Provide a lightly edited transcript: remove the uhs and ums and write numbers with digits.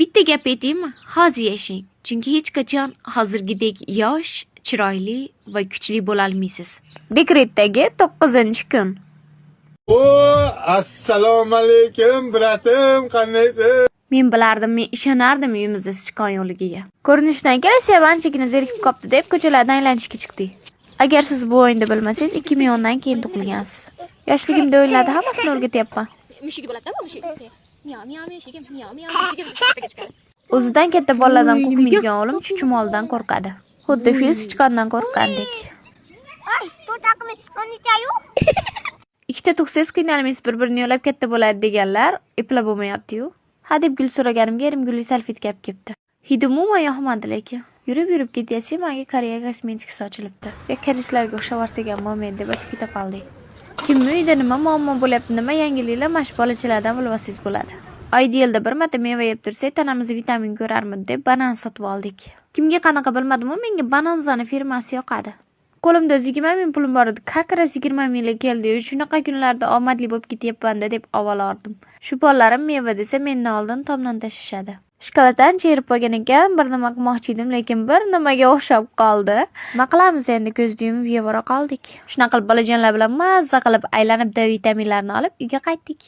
Bitta gap aytaymi? Hozir yashang. Chunki hech qachon hozirgidek yosh, chiroyli va kuchli bo'la olmaysiz. Dekretdagi 9-kun. Assalomu alaykum, bratim, qandaysiz? Men bilardim, men ishonardim uyimizda sichqon yo'qligiga. Ko'rinishdan qarasa ham anchagina zerikib qopti deb ko'chalarda aylanishga chiqdik. Agar siz bu o'yinni bilmasangiz, 2010 dan keyin tug'ilgansiz. Yoshligimda o'yinlarda hammasini o'rgatyapman. Mushigi bo'ladimi, mushigi? Miyav, miyav, mushigim, miyav, miyav, mushigim. O'zidan katta bolalardan qo'rqmaydigan o'g'lim chuchumoldan qo'rqadi. Xuddi fil sichqondan qo'rqqandek. Ikkita tug'sangiz qiynalmaysiz, bir-birini yo'lab katta bo'ladi deganlar eplab bo'lmayapti-yu. Hadeb gul so'raganimga erim gulli salfetga olib kelibdi. Hidi umuman yoqmadi lekin. Yurib ketyapsiz, menga Koreya kosmetikasi ochilibdi. Bekarishlarga o'xshab varsak ham bo'lmaydi deb o'tib keta qoldik. Kimni uyda nima muammo bo'lyapti, nima yangiliklar mash bolachalardan bilib olsangiz bo'ladi. Oyda yilda bir marta meva yeb tursak, tanamizga vitamin ko'rarmidi deb banan sotib oldik. Kimga qanaqa bilmadim-ku, menga Bananzani firmasi yoqadi. Qo'limda 20 ming pulim bor edi. Kakras 20 mingga keldi. Shunaqa kunlarda omadli bo'lib ketyapman-da deb avalardim. Shu pollarim meva desa mendan oldin tomdan tashishadi. Shokoladdan cherib qo'ygan ekan, bir nima qilmoqchi edim, lekin bir nimaga o'xshab qoldi. Nima qilamiz endi, ko'zni yumib yevora qoldik. Shunaqa qilib bolajonlar bilan mazza qilib aylanib D vitaminlarini olib uyga qaytdik.